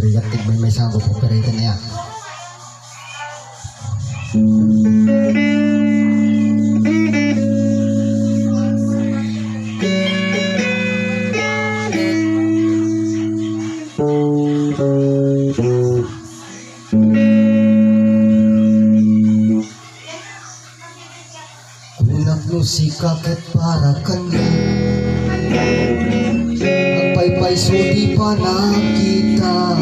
Perigatig may sago po perigan na yan. Kunak no si kakit para kanya, nagpaypay so di pa nakita.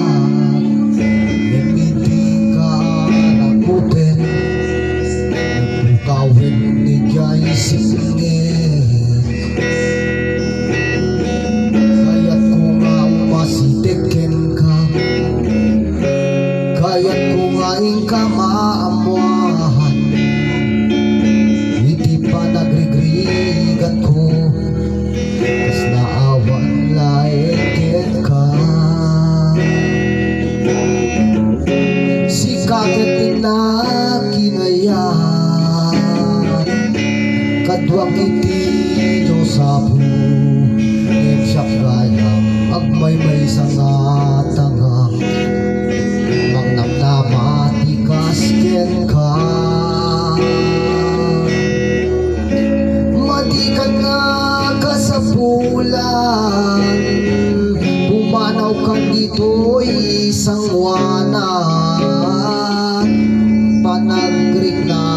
Nagmiti ka nakutin, nagpukawin ni Jai singit. Kaya't ko nga masitikin ka, kaya't ko nga ka maamuahan. Hindi pa nagrigrigat ko, kas naawan laikit ka. Si kakit na kinayat, kadwang iti Diyos sa buhim siya kaya, agmay-may sa nga tanga, magnamnama ti kasken ka. Madikan nga kasapulan, pumanaw ka dito isang wanan. Panagrig na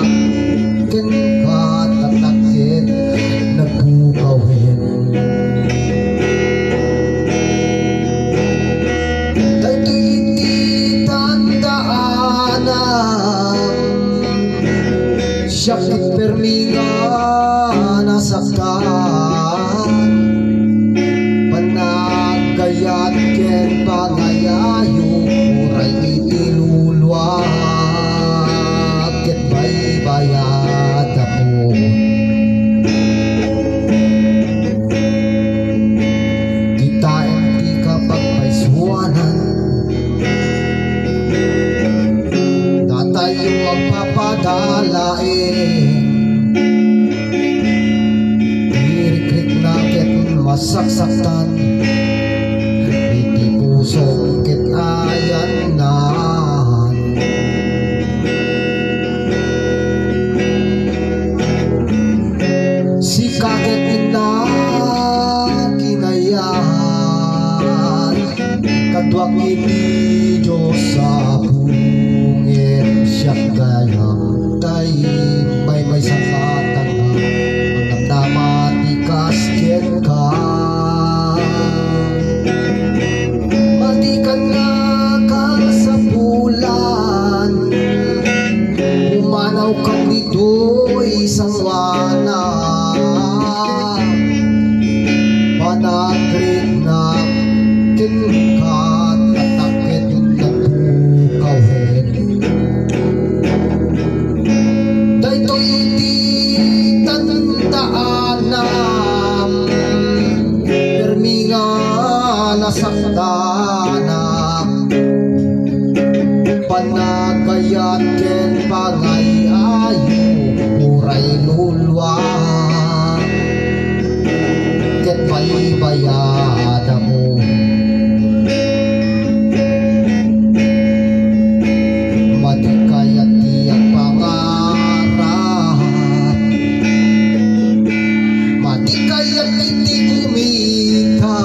ken ka tatakit nagpukawin. Dahito iti tandaanan, siyakit permiga nasaktan. Panagayat ken pangayayo, uray iti lulwa, ket baybayad mo. Kita enti kapag paisuanan, datayo magpapadalain. Masaksaktan, iti pusong kit ayan nan. Si kakit na kinayan, kadwak iti Diyos sa bungin siya kaya. Tayo may sakatan na magdama ti kasken ka. Madikan nga kasapulan, pumanaw ka dito isang wana. Panagrig na ken ka tatakit nagpukawin. Dahito iti tandaanan, perminga nasakdanan. Panagayat ken pangayayo, uray lulwa, ket baybayad mo. Madikayat tiyak pangarap, madikayat iti kumita,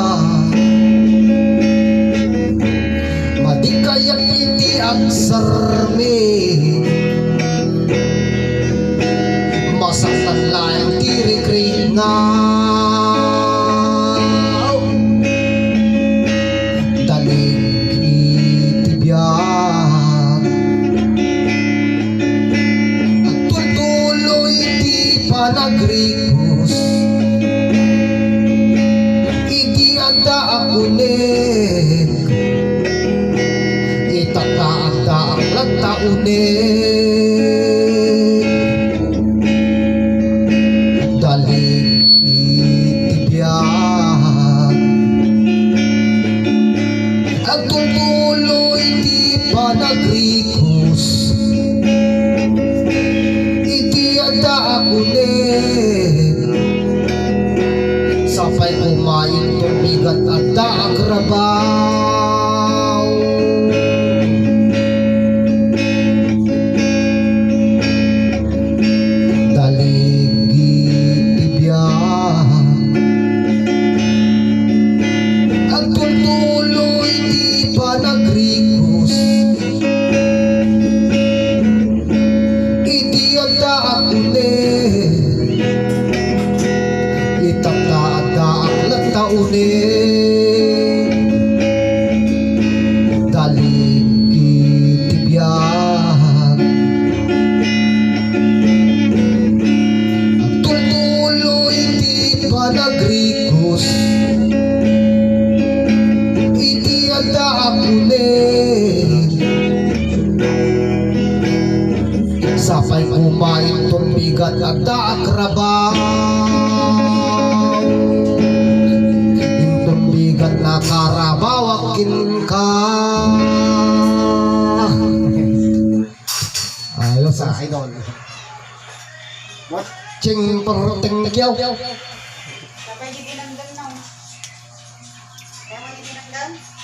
madikayat iti agsarmi. Masaktan layang tirikring nga, dalig iti biyag. At tutuloy iti panagrikos, iti agda akunik, itata-agda ang lagtaunik. Dalig iti biyag, ang tutuloy iti panagrikos, iti agda akunik. Sapay kumain tumigat agda agrabaw. nagdaakrabaw. Intong bigat na karabawakin ka. Ayos sa idol. Ching perting nagyaw. Kapag di tinanggal na. Kaya mo di tinanggal?